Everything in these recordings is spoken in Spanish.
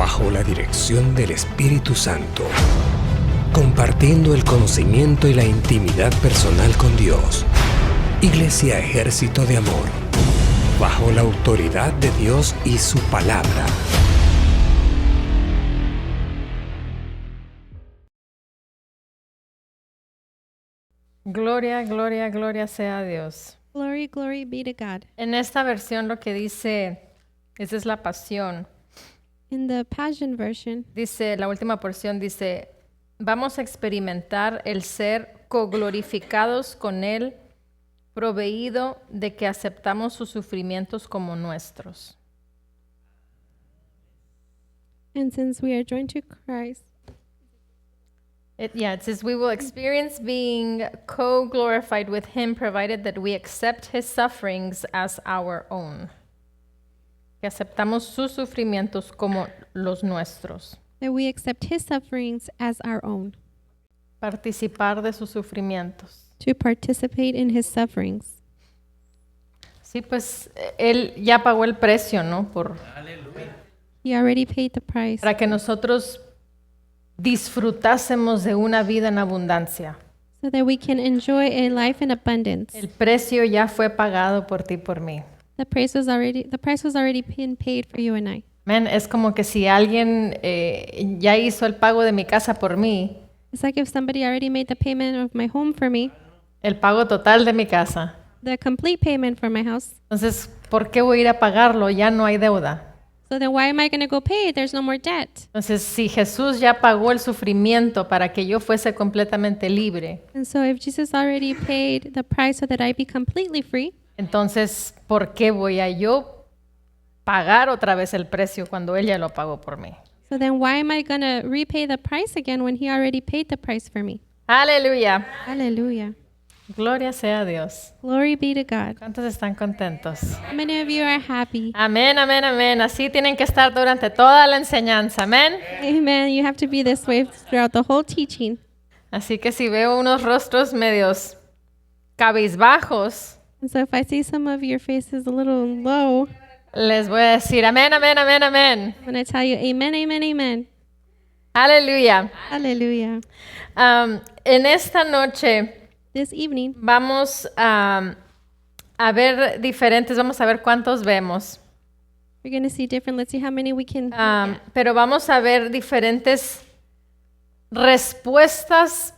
bajo la dirección del Espíritu Santo, compartiendo el conocimiento y la intimidad personal con Dios. Iglesia Ejército de Amor, bajo la autoridad de Dios y su palabra. Gloria, gloria, gloria sea a Dios. Glory, glory be to God. En esta versión lo que dice, esa es la pasión, In the Passion Version, dice, la última porción dice, vamos a experimentar el ser coglorificados con Él, proveído de que aceptamos sus sufrimientos como nuestros. and since we are joined to Christ, It says, we will experience being co-glorified with Him, provided that we accept His sufferings as our own. Que aceptamos sus sufrimientos como los nuestros. that we accept his sufferings as our own, Participar de sus sufrimientos. to participate in his sufferings. Sí, pues Él ya pagó el precio, ¿no? He already paid the price Para que nosotros disfrutásemos de una vida en abundancia. so that we can enjoy a life in abundance. El precio ya fue pagado por ti y por mí. The price was already been paid for you and I. Amén. Es como que si alguien ya hizo el pago de mi casa por mí, It's like if somebody already made the payment of my home for me, el pago total de mi casa. the complete payment for my house. Entonces, ¿por qué voy a ir a pagarlo? Ya no hay deuda. So then why am I going to go pay it? There's no more debt. Entonces, si Jesús ya pagó el sufrimiento para que yo fuese completamente libre, And so if Jesus already paid the price so that I be completely free, entonces, ¿por qué voy a yo pagar otra vez el precio cuando Él ya lo pagó por mí? so then why am I going to repay the price again when he already paid the price for me? Aleluya. Hallelujah. Gloria sea a Dios. Glory be to God. ¿Cuántos están contentos? How many of you are happy? Amén, amén, amén. Así tienen que estar durante toda la enseñanza. Amén. Amen. You have to be this way throughout the whole teaching. Así que si veo unos rostros medios cabizbajos, And so if I see some of your faces a little low, les voy a decir amén, amén, amén, amén. I'm going to tell you amen, amen, amen. Aleluya. Hallelujah. En esta noche This evening, vamos a ver diferentes, vamos a ver cuántos vemos, we're going to see different. Let's see how many we can look at. pero vamos a ver diferentes respuestas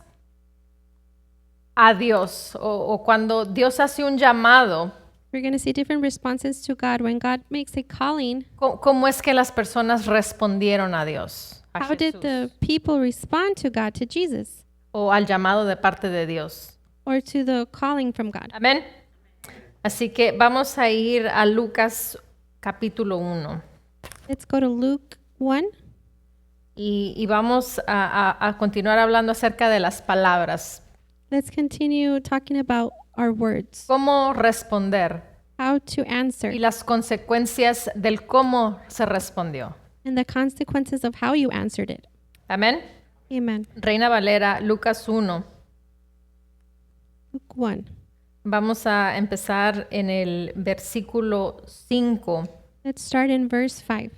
a Dios o cuando Dios hace un llamado, We're going to see different responses to God when God makes a calling. cómo es que las personas respondieron a Dios, a How did Jesús, the people respond to God, to Jesus, o al llamado de parte de Dios. or to the calling from God? Amén. Así que vamos a ir a Lucas capítulo 1 Let's go to Luke 1, y vamos a continuar hablando acerca de las palabras. let's continue talking about our words, Cómo responder how to answer, y las consecuencias del cómo se respondió. and the consequences of how you answered it. Amén. Amen. Reina Valera, Lucas 1. Luke 1. Vamos a empezar en el versículo 5. Let's start in verse 5.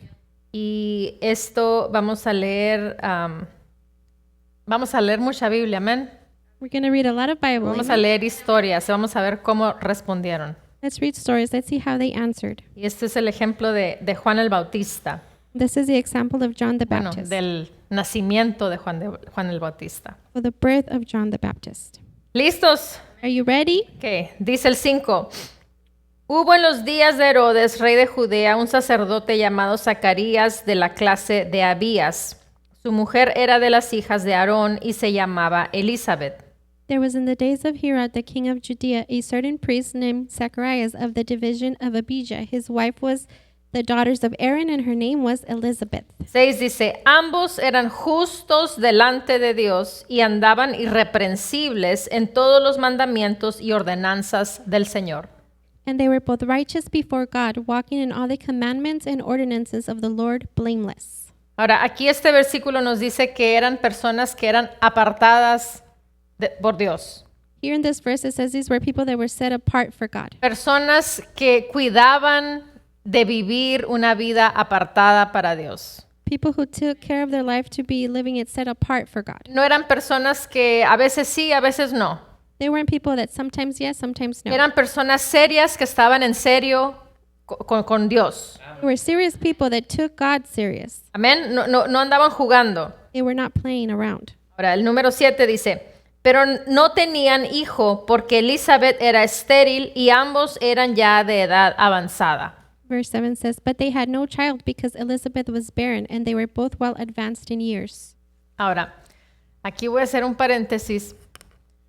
Y esto vamos a leer mucha Biblia, amén. We're going to read a lot of Bible. Vamos a Amen. leer historias, vamos a ver cómo respondieron. Let's read stories. Let's see how they answered. Y este es el ejemplo de Juan el Bautista, This is the example of John the bueno, Baptist, del nacimiento de Juan el Bautista. or the birth of John the Baptist. ¿Listos? Are you ready? Ok, dice el 5. Hubo en los días de Herodes, rey de Judea, un sacerdote llamado Zacarías de la clase de Abías. Su mujer era de las hijas de Aarón y se llamaba Elizabeth. There was in the days of Herod, the king of Judea, a certain priest named Zacharias of the division of Abijah. His wife was the daughters of Aaron, and her name was Elizabeth. 6 dice, ambos eran justos delante de Dios y andaban irreprensibles en todos los mandamientos y ordenanzas del Señor. And they were both righteous before God, walking in all the commandments and ordinances of the Lord blameless. Ahora, aquí este versículo nos dice que eran personas que eran apartadas por Dios. Here in this verse, it says these were people that were set apart for God. Personas que cuidaban de vivir una vida apartada para Dios. People who took care of their life to be living it set apart for God. No eran personas que a veces sí, a veces no. They weren't people that sometimes yes, sometimes no. Eran personas serias que estaban en serio con Dios. They were serious people that took God serious. Amén. No andaban jugando. They were not playing around. Ahora, el número 7 dice, pero no tenían hijo porque Elizabeth era estéril y ambos eran ya de edad avanzada. Verse 7 says, but they had no child because Elizabeth was barren and they were both well advanced in years. Ahora, aquí voy a hacer un paréntesis.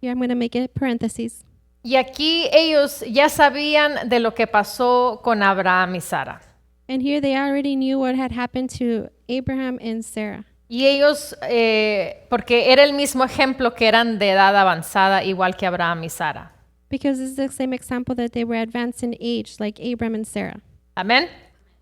Here I'm going to make a parenthesis. Y aquí ellos ya sabían de lo que pasó con Abraham y Sara. And here they already knew what had happened to Abraham and Sarah. Y ellos, porque era el mismo ejemplo que eran de edad avanzada, igual que Abraham y Sara. Because this is the same example that they were advanced in age like Abraham and Sarah. Amén.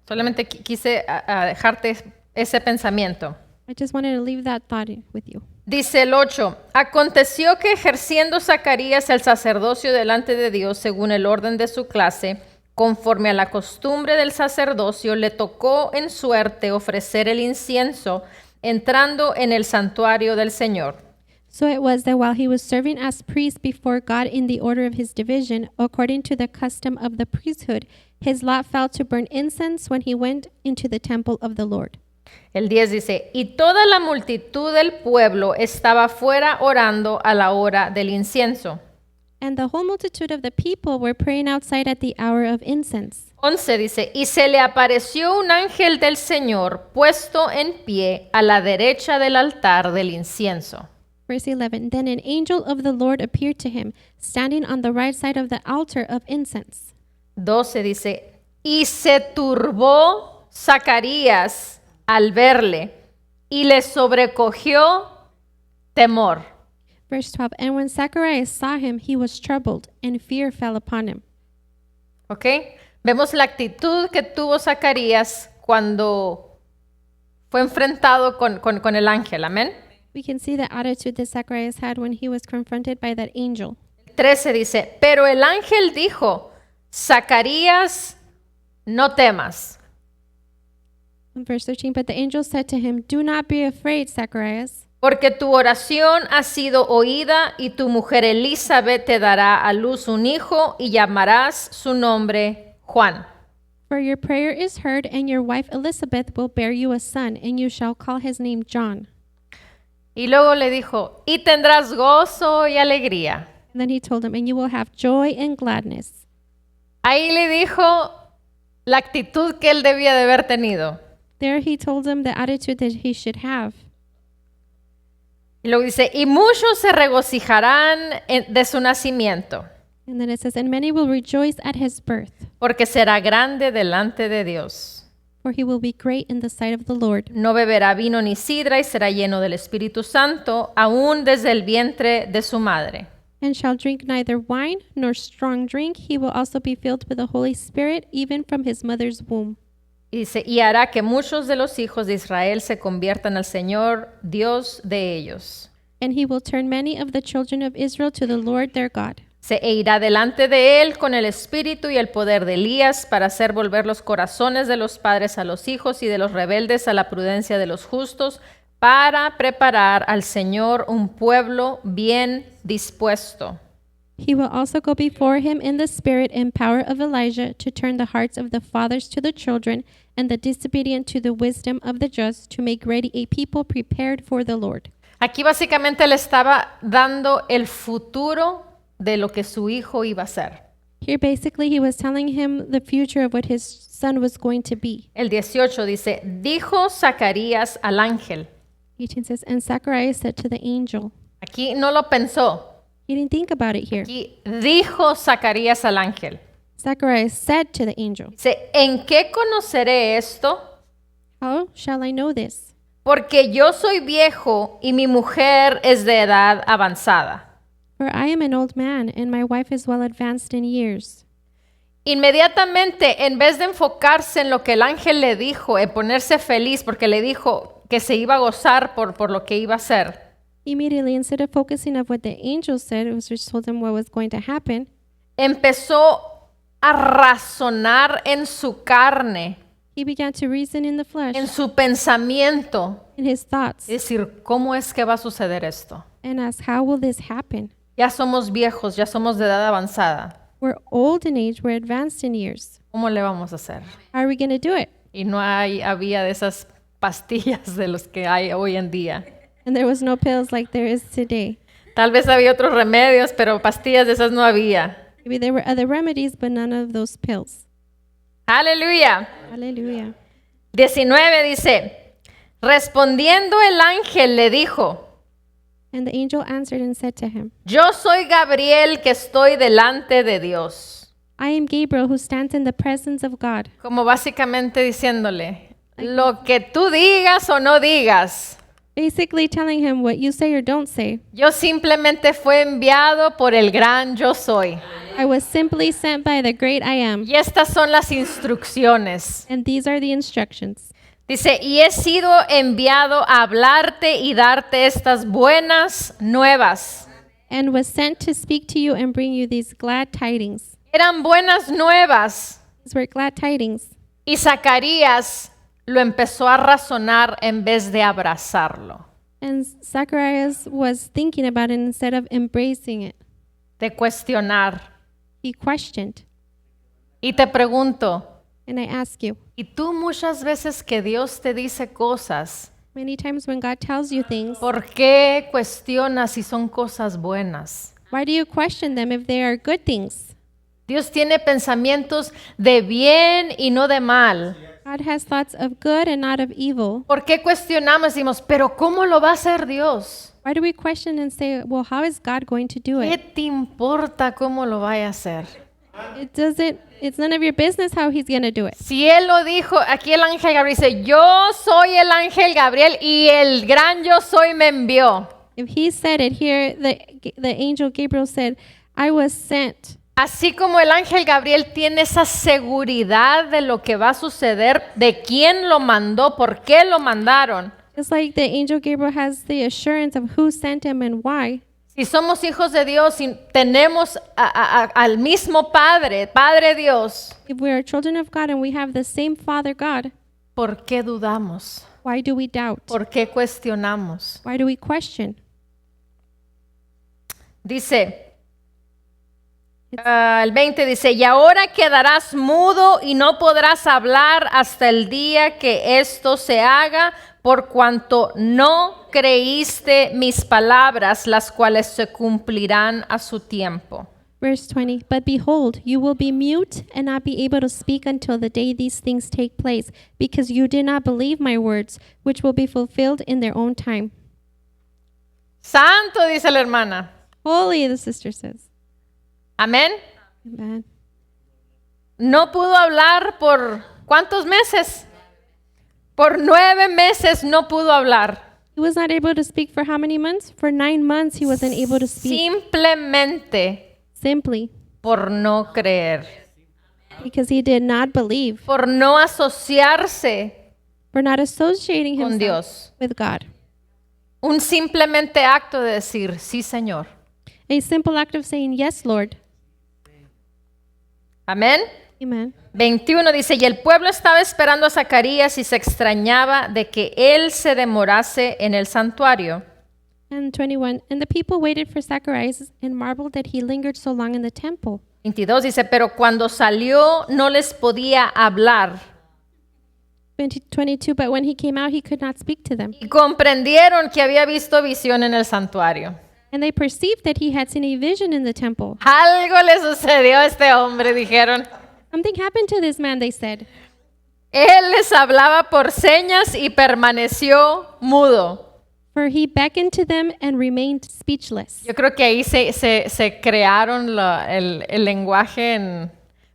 Solamente quise dejarte ese pensamiento. I just wanted to leave that thought with you. Dice el 8, aconteció que ejerciendo Zacarías el sacerdocio delante de Dios según el orden de su clase, conforme a la costumbre del sacerdocio, le tocó en suerte ofrecer el incienso entrando en el santuario del Señor. So it was that while he was serving as priest before God in the order of his division, according to the custom of the priesthood, his lot fell to burn incense when he went into the temple of the Lord. El 10 dice, y toda la multitud del pueblo estaba fuera orando a la hora del incienso. And the whole multitude of the people were praying outside at the hour of incense. 11 dice, y se le apareció un ángel del Señor puesto en pie a la derecha del altar del incienso. Verse 11, then an angel of the Lord appeared to him, standing on the right side of the altar of incense. 12 dice, y se turbó Zacarías al verle, y le sobrecogió temor. Verse 12, and when Zacharias saw him, he was troubled, and fear fell upon him. ¿Ok? Vemos la actitud que tuvo Zacarías cuando fue enfrentado con el ángel. Amén. We can see the attitude that Zacharias had when he was confronted by that angel. 13 dice, pero el ángel dijo, Zacarías, no temas. In verse 13, but the angel said to him, do not be afraid, Zacharias, Porque tu oración ha sido oída y tu mujer Elizabeth te dará a luz un hijo y llamarás su nombre Juan. for your prayer is heard, and your wife Elizabeth will bear you a son, and you shall call his name John. Y luego le dijo, y tendrás gozo y alegría. And then he told him, and you will have joy and gladness. Ahí le dijo la actitud que él debía de haber tenido. There he told him the attitude that he should have. Y luego dice, y muchos se regocijarán de su nacimiento, And then it says, and many will rejoice at his birth, porque será grande delante de Dios. for he will be great in the sight of the Lord. No beberá vino ni sidra y será lleno del Espíritu Santo, aún desde el vientre de su madre. And shall drink neither wine nor strong drink. He will also be filled with the Holy Spirit, even from his mother's womb. Y dice, y hará que muchos de los hijos de Israel se conviertan al Señor, Dios de ellos. And he will turn many of the children of Israel to the Lord their God. Se irá delante de él con el espíritu y el poder de Elías para hacer volver los corazones de los padres a los hijos y de los rebeldes a la prudencia de los justos, para preparar al Señor un pueblo bien dispuesto. He will also go before him in the spirit and power of Elijah to turn the hearts of the fathers to the children and the disobedient to the wisdom of the just, to make ready a people prepared for the Lord. Aquí básicamente le estaba dando el futuro de lo que su hijo iba a ser. Here basically he was telling him the future of what his son was going to be. El 18 dice, dijo Zacarías al ángel. 18 says, and Zacharias said to the angel. Aquí no lo pensó. He didn't think about it here. Aquí dijo Zacarías al ángel. Zacharias said to the angel, Dice, ¿en qué conoceré esto? how shall I know this? Porque yo soy viejo y mi mujer es de edad avanzada. For I am an old man, and my wife is well advanced in years. Inmediatamente, en vez de enfocarse en lo que el ángel le dijo, en ponerse feliz porque le dijo que se iba a gozar por lo que iba a hacer, Immediately, instead of focusing on what the angel said, it was just told him what was going to happen. empezó a razonar en su carne He began to reason in the flesh, en su pensamiento, in his thoughts, es decir, ¿cómo es que va a suceder esto? and asked, how will this happen? Ya somos viejos, ya somos de edad avanzada. We're old in age, we're advanced in years. ¿Cómo le vamos a hacer? How are we going to do it? Y no había de esas pastillas de los que hay hoy en día. And there was no pills like there is today. Tal vez había otros remedios, pero pastillas de esas no había. Maybe there were other remedies, but none of those pills. Aleluya. Hallelujah. 19 dice, respondiendo el ángel le dijo, And the angel answered and said to him, yo soy Gabriel que estoy delante de Dios. I am Gabriel who stands in the presence of God. Como básicamente diciéndole, lo que tú digas o no digas, Basically telling him what you say or don't say. yo simplemente fue enviado por el gran yo soy. I was simply sent by the great I am. Y estas son las instrucciones. And these are the instructions. Dice, y he sido enviado a hablarte y darte estas buenas nuevas. And was sent to speak to you and bring you these glad tidings. Eran buenas nuevas. These were glad tidings. Y Zacarías lo empezó a razonar en vez de abrazarlo, And Zacharias was thinking about it instead of embracing it. de cuestionar. He questioned. Y te pregunto, And I ask you, ¿y tú muchas veces que Dios te dice cosas, many times when God tells you things, por qué cuestionas si son cosas buenas? why do you question them if they are good things? Dios tiene pensamientos de bien y no de mal. God has thoughts of good and not of evil. ¿Por qué cuestionamos? Decimos, pero ¿cómo lo va a hacer Dios? Why do we question and say, well, how is God going to do ¿Qué it? te importa cómo lo vaya a hacer? It's none of your business how he's going to do it. Si Él lo dijo, aquí el ángel Gabriel dice, yo soy el ángel Gabriel y el gran yo soy me envió. If he said it here, the angel Gabriel said, I was sent. Así como el ángel Gabriel tiene esa seguridad de lo que va a suceder, de quién lo mandó, por qué lo mandaron. It's like the angel Gabriel has the assurance of who sent him and why. Si somos hijos de Dios y tenemos al mismo Padre, Padre Dios, If we are children of God and we have the same Father God, ¿por qué dudamos? why do we doubt? ¿Por qué cuestionamos? Why do we question? Dice, el 20 dice, y ahora quedarás mudo y no podrás hablar hasta el día que esto se haga, por cuanto no creíste mis palabras, las cuales se cumplirán a su tiempo. Verse 20, but behold, you will be mute and not be able to speak until the day these things take place, because you did not believe my words, which will be fulfilled in their own time. Santo, dice la hermana. Holy, the sister says. Amén. Amen. No pudo hablar por ¿cuántos meses? Por 9 meses no pudo hablar. He was not able to speak for how many months? For 9 months he wasn't able to speak. Simplemente Simply por no creer, because he did not believe, por no asociarse for not associating con himself Dios. with God. Un simplemente acto de decir, sí, Señor. A simple act of saying, yes, Lord. Amén. Amen. 21 dice, y el pueblo estaba esperando a Zacarías y se extrañaba de que él se demorase en el santuario. And 21, and the people waited for Zacharias and marveled that he lingered so long in the temple. 22 dice, pero cuando salió no les podía hablar. 22, but when he came out, he could not speak to them. Y comprendieron que había visto visión en el santuario. And they perceived that he had seen a vision in the temple. Algo le sucedió a este hombre, dijeron. Something happened to this man, they said. Él les hablaba por señas y permaneció mudo. For he beckoned to them and remained speechless. Yo creo que ahí se crearon el lenguaje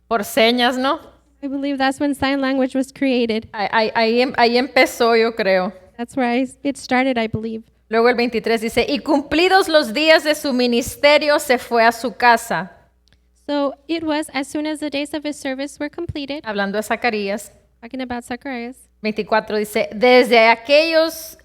por señas, ¿no? I believe that's when sign language was created. Ahí empezó, yo creo. That's where it started, I believe. Luego el 23 dice, y cumplidos los días de su ministerio, se fue a su casa. So it was as soon as the days of his service were completed, Hablando de Zacarías. talking about Zacharias. 24 dice, desde aquellos,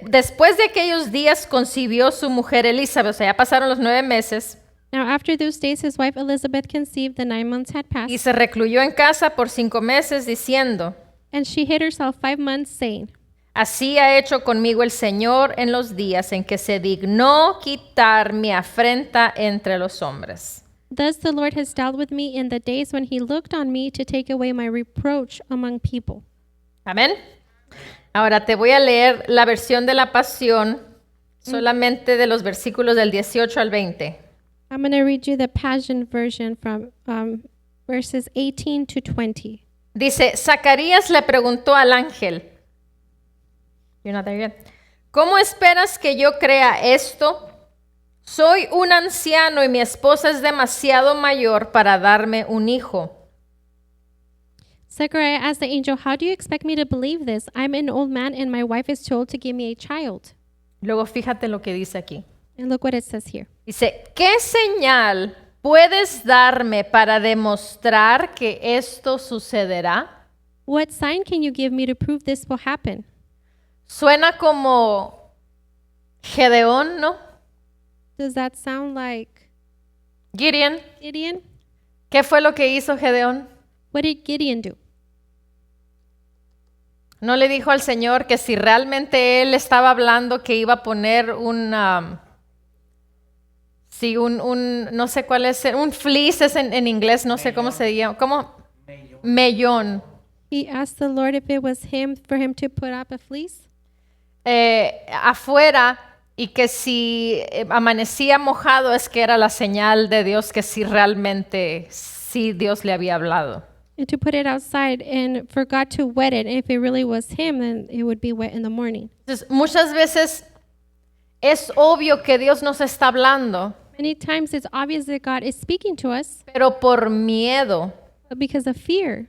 después de aquellos días concibió su mujer Elizabeth, o sea, ya pasaron los 9 meses. Now after those days his wife Elizabeth conceived, the 9 months had y passed, se recluyó en casa por 5 meses, diciendo, and she hid herself 5 months, saying, así ha hecho conmigo el Señor en los días en que se dignó quitar mi afrenta entre los hombres. Thus the Lord has dealt with me in the days when he looked on me to take away my reproach among people. Amén. Ahora te voy a leer la versión de la Pasión solamente de los versículos del 18 al 20. I'm going to read you the Passion Version from verses 18 to 20. Dice, Zacarías le preguntó al ángel, You're not there yet. ¿Cómo esperas que yo crea esto? Soy un anciano y mi esposa es demasiado mayor para darme un hijo. Zechariah asked the angel, how do you expect me to believe this? I'm an old man and my wife is told to give me a child. Luego fíjate lo que dice aquí. And look what it says here. Dice, ¿qué señal puedes darme para demostrar que esto sucederá? What sign can you give me to prove this will happen? Suena como Gedeón, ¿no? Does that sound like Gideon. Gideon? ¿Qué fue lo que hizo Gedeón? What did Gideon do? No le dijo al Señor que si realmente él estaba hablando que iba a poner no sé cuál es, un fleece es en inglés, no sé cómo se llama, ¿cómo? Mellón. He asked the Lord if it was him for him to put up a fleece Afuera y que si amanecía mojado es que era la señal de Dios que sí realmente, sí Dios le había hablado. and to put it outside and for God to wet it. And if it really was him, then it would be wet in the morning. Entonces, muchas veces es obvio que Dios nos está hablando, Many times it's obvious that God is speaking to us, pero por miedo but because of fear,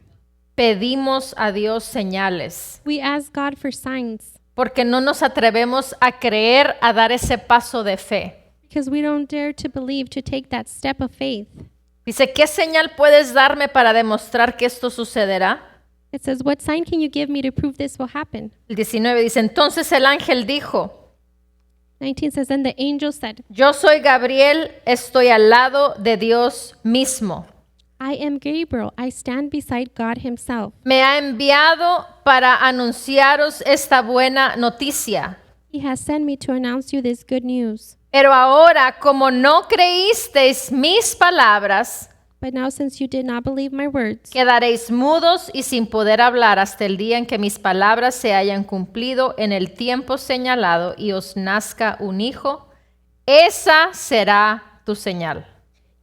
pedimos a Dios señales, we ask God for signs porque no nos atrevemos a creer, a dar ese paso de fe. because we don't dare to believe, to take that step of faith. Dice, ¿qué señal puedes darme para demostrar que esto sucederá? It says, what sign can you give me to prove this will happen? El 19 dice, entonces el ángel dijo, 19 says, then the angel said, yo soy Gabriel, estoy al lado de Dios mismo. I am Gabriel. I stand beside God himself. Me ha enviado para anunciaros esta buena noticia. He has sent me to announce you this good news. Pero ahora, como no creísteis mis palabras, But now since you did not believe my words, quedaréis mudos y sin poder hablar hasta el día en que mis palabras se hayan cumplido en el tiempo señalado y os nazca un hijo. Esa será tu señal.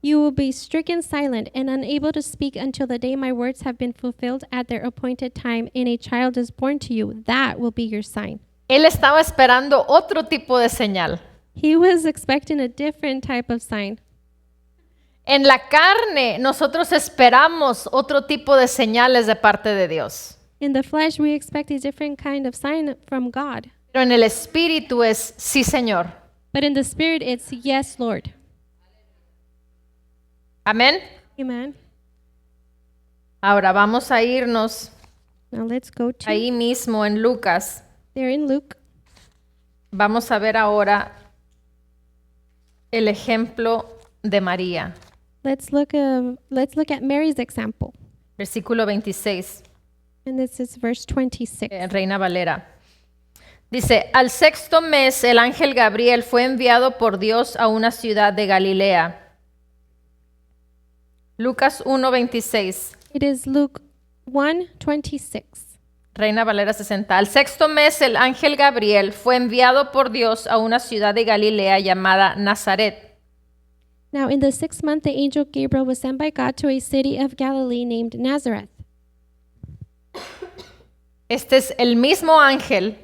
you will be stricken silent and unable to speak until the day my words have been fulfilled at their appointed time, and a child is born to you. That will be your sign. Él estaba esperando otro tipo de señal. He was expecting a different type of sign. En la carne, nosotros esperamos otro tipo de señales de parte de Dios. In the flesh, we expect a different kind of sign from God. Pero en el espíritu es, sí, Señor. But in the spirit, it's yes, Lord. Amén. Amen. Ahora vamos a irnos Now let's go to ahí mismo en Lucas. there in Luke. Vamos a ver ahora el ejemplo de María. Let's look at Mary's example. Versículo 26, And this is verse 26. Reina Valera. Dice, al sexto mes el ángel Gabriel fue enviado por Dios a una ciudad de Galilea. Lucas 1:26, It is Luke 1:26. Reina Valera 60. Al sexto mes el ángel Gabriel fue enviado por Dios a una ciudad de Galilea llamada Nazaret. Now in the 6th month, the angel Gabriel was sent by God to a city of Galilee named Nazareth. Este es el mismo ángel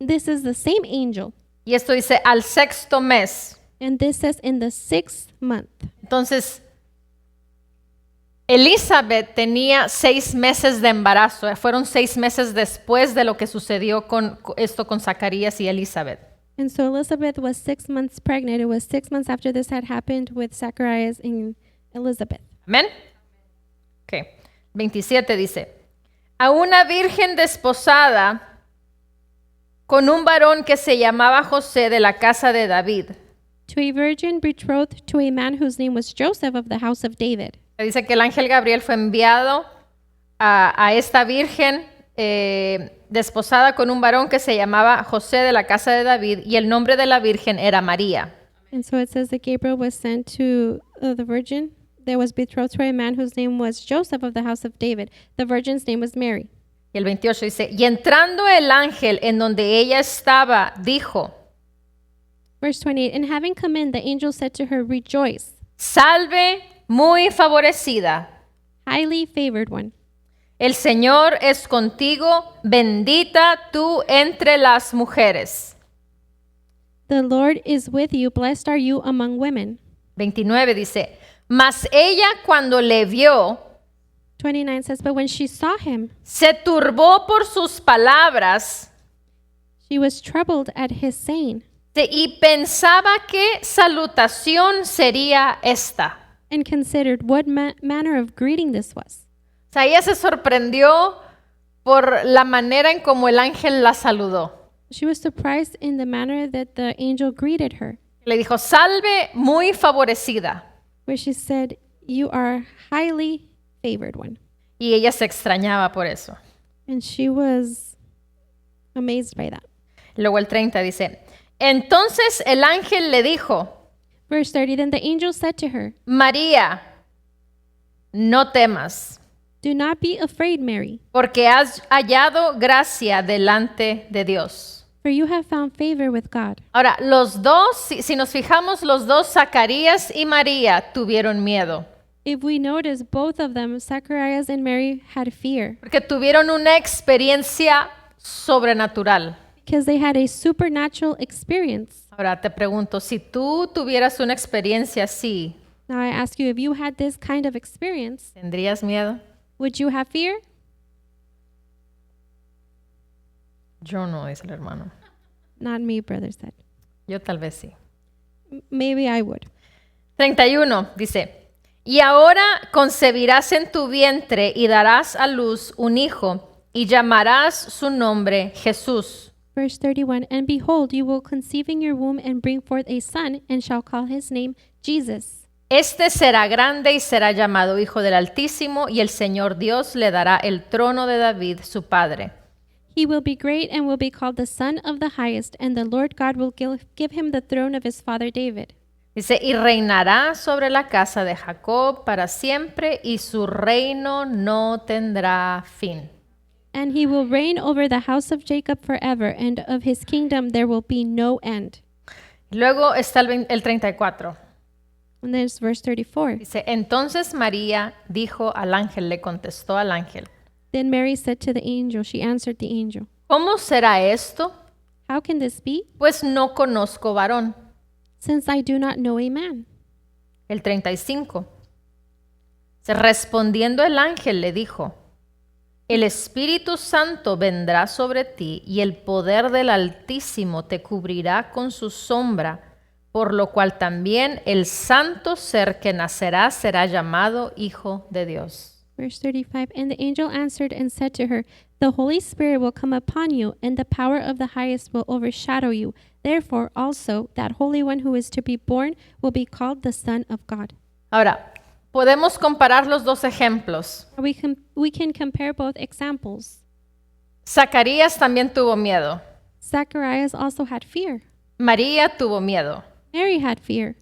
This is the same angel. y esto dice al sexto mes. And this says in the 6th month. Entonces, Elizabeth tenía 6 meses de embarazo. Fueron 6 meses después de lo que sucedió con esto con Zacarías y Elizabeth. And so Elizabeth was 6 months pregnant. It was 6 months after this had happened with Zacharias and Elizabeth. Amén. Ok. 27 dice, a una virgen desposada con un varón que se llamaba José de la casa de David. to a virgin betrothed to a man whose name was Joseph of the house of David. Dice que el ángel Gabriel fue enviado a esta virgen desposada con un varón que se llamaba José de la casa de David y el nombre de la virgen era María. And so it says that Gabriel was sent to the virgin that was betrothed to a man whose name was Joseph of the house of David. The virgin's name was Mary. Y el 28 dice, y entrando el ángel en donde ella estaba, dijo, Verse 28, and having come in, the angel said to her, Rejoice, salve muy favorecida, highly favored one. el Señor es contigo, bendita tú entre las mujeres. The Lord is with you, blessed are you among women. 29 dice, mas ella cuando le vio, 29 says, but when she saw him, se turbó por sus palabras she was troubled at his saying, y pensaba qué salutación sería esta. and considered what manner of greeting this was. O sea, ella se sorprendió por la manera en como el ángel la saludó. She was surprised in the manner that the angel greeted her, Le dijo, salve muy favorecida. where she said, You are highly favored one. Y ella se extrañaba por eso. And she was amazed by that. Luego el 30 dice, entonces el ángel le dijo, Verse 30, then the angel said to her, María, no temas, Do not be afraid, Mary, porque has hallado gracia delante de Dios. for you have found favor with God. Ahora, los dos, si nos fijamos, los dos, Zacarías y María, tuvieron miedo. If we notice, both of them, Zacharias and Mary, had fear Porque tuvieron una experiencia sobrenatural. because they had a supernatural experience. Ahora te pregunto, si tú tuvieras una experiencia así, Now I ask you, if you had this kind of experience, ¿tendrías miedo? would you have fear? Yo no, dice el hermano. Not me, brother said. Yo tal vez sí. Maybe I would. 31 dice, y ahora concebirás en tu vientre y darás a luz un hijo y llamarás su nombre Jesús. Verse 31, and behold, you will conceive in your womb and bring forth a son, and shall call his name Jesus. Este será grande y será llamado Hijo del Altísimo, y el Señor Dios le dará el trono de David, su padre. He will be great and will be called the Son of the Highest, and the Lord God will give him the throne of his father David. Dice, y reinará sobre la casa de Jacob para siempre, y su reino no tendrá fin. And he will reign over the house of Jacob forever, and of his kingdom there will be no end. Luego está el 34. And there's verse 34. Dice, entonces María dijo al ángel, le contestó al ángel, Then Mary said to the angel, she answered the angel, ¿cómo será esto? How can this be, Pues no conozco varón. since I do not know a man? El 35. Respondiendo el ángel le dijo, el Espíritu Santo vendrá sobre ti y el poder del Altísimo te cubrirá con su sombra, por lo cual también el santo ser que nacerá será llamado Hijo de Dios. Verse 35, and the angel answered and said to her, The Holy Spirit will come upon you, and the power of the highest will overshadow you. Therefore also that Holy One who is to be born will be called the Son of God. Ahora, podemos comparar los dos ejemplos. We can compare both examples. Zacarías también tuvo miedo. Zacharias also had fear. María tuvo miedo. Mary had fear.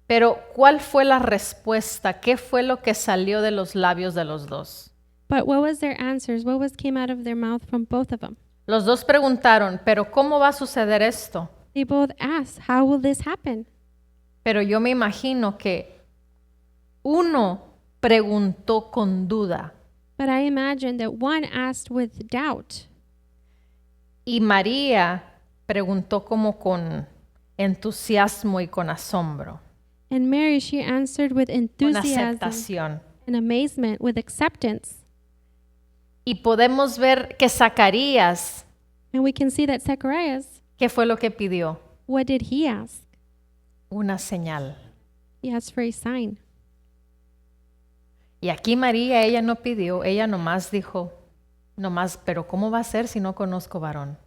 Pero, ¿cuál fue la respuesta? ¿Qué fue lo que salió de los labios de los dos? But what was their answers? What came out of their mouth from both of them? Los dos preguntaron, ¿pero cómo va a suceder esto? They both asked, How will this happen? Pero yo me imagino que uno preguntó con duda But I imagine that one asked with doubt, y María preguntó como con entusiasmo y con asombro, and Mary, she answered with con enthusiasm aceptación. and amazement, with acceptance. Y podemos ver que Zacarías, And we can see that Zacharias, ¿qué fue lo que pidió? what did he ask? Una señal. He asked for a sign. Y aquí María, ella no pidió, ella nomás dijo, pero ¿cómo va a ser si no conozco varón?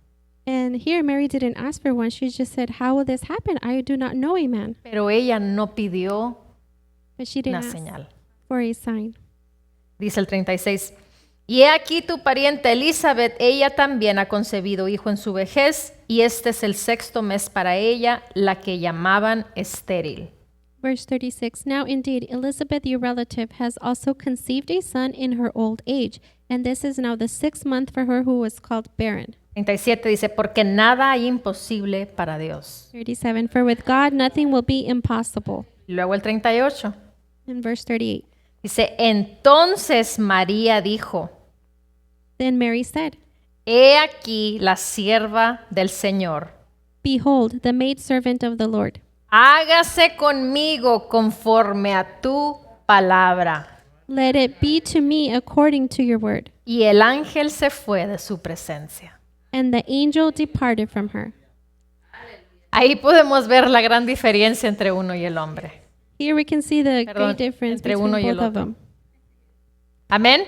And here, Mary didn't ask for one. She just said, "How will this happen? I do not know a man." Pero ella no pidió But she una didn't ask señal. for a sign. Dice el 36. Y he aquí tu pariente Elizabeth, ella también ha concebido hijo en su vejez, y este es el 6º mes para ella, la que llamaban estéril. Verse 36. Now indeed, Elizabeth, your relative, has also conceived a son in her old age, and this is now the 6th month for her who was called barren. 37 dice, porque nada hay imposible para Dios. 37. For with God nothing will be impossible. Y luego el 38. In verse 38. Dice, entonces María dijo, Then Mary said, he aquí la sierva del Señor. Behold, the maidservant of the Lord. Hágase conmigo conforme a tu palabra. Let it be to me according to your word. Y el ángel se fue de su presencia. And the angel departed from her. Ahí podemos ver la gran diferencia entre uno y el hombre. Here we can see the Perdón, great difference entre uno y between el both of otro. them. Amén.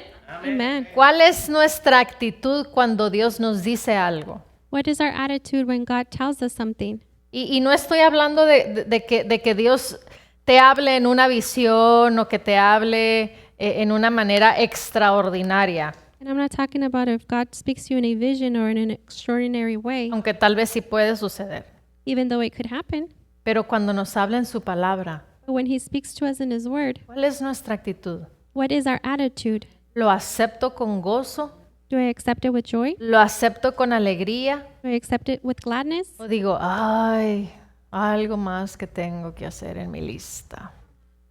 Amen. ¿Cuál es nuestra actitud cuando Dios nos dice algo? What is our attitude when God tells us something? Y no estoy hablando de que Dios te hable en una visión o que te hable en una manera extraordinaria, And I'm not talking about if God speaks to you in a vision or in an extraordinary way, aunque tal vez sí puede suceder. even though it could happen. Pero cuando nos habla en su palabra, But when He speaks to us in His word, ¿cuál es nuestra actitud? what is our attitude? ¿Lo acepto con gozo? Do I accept it with joy? ¿Lo acepto con alegría? Do I accept it with gladness? ¿O digo, ay, algo más que tengo que hacer en mi lista?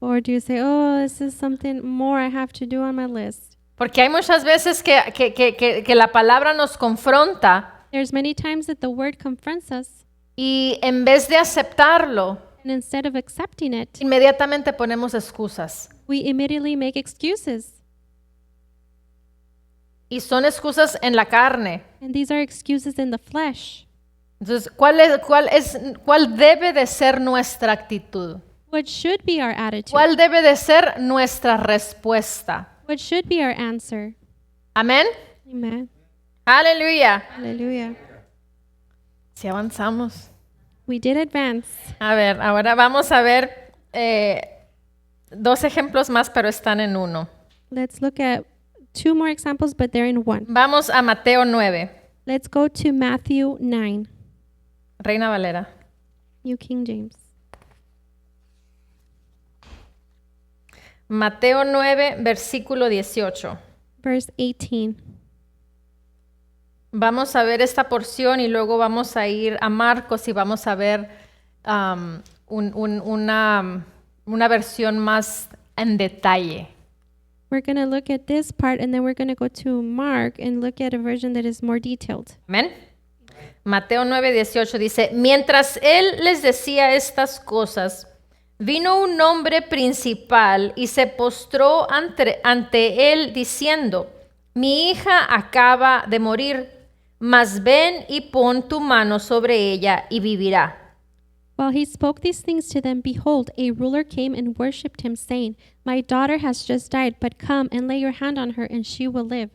Or do you say, oh, this is something more I have to do on my list? Porque hay muchas veces que la palabra nos confronta There's many times that the word confronts us, y en vez de aceptarlo, and instead of accepting it, inmediatamente ponemos excusas. we immediately make excuses. Y son excusas en la carne. And these are excuses in the flesh. Entonces, ¿cuál debe de ser nuestra actitud? What should be our attitude? ¿Cuál debe de ser nuestra respuesta? What should be our answer? Amén. Amen. Aleluya. Hallelujah. Si avanzamos. We did advance. A ver, ahora vamos a ver 2 ejemplos más, pero están en uno. Let's look at 2 more examples, but they're in one. Vamos a Mateo 9, Let's go to Matthew 9, Reina Valera. New King James. Mateo 9, versículo 18. Verse 18. Vamos a ver esta porción y luego vamos a ir a Marcos y vamos a ver una versión más en detalle. We're going to look at this part, and then we're going to go to Mark and look at a version that is more detailed. Amén. Mateo 9, 18 dice, mientras él les decía estas cosas, vino un hombre principal y se postró ante él diciendo, mi hija acaba de morir, mas ven y pon tu mano sobre ella y vivirá. While he spoke these things to them, behold, a ruler came and worshipped him, saying, my daughter has just died, but come and lay your hand on her, and she will live.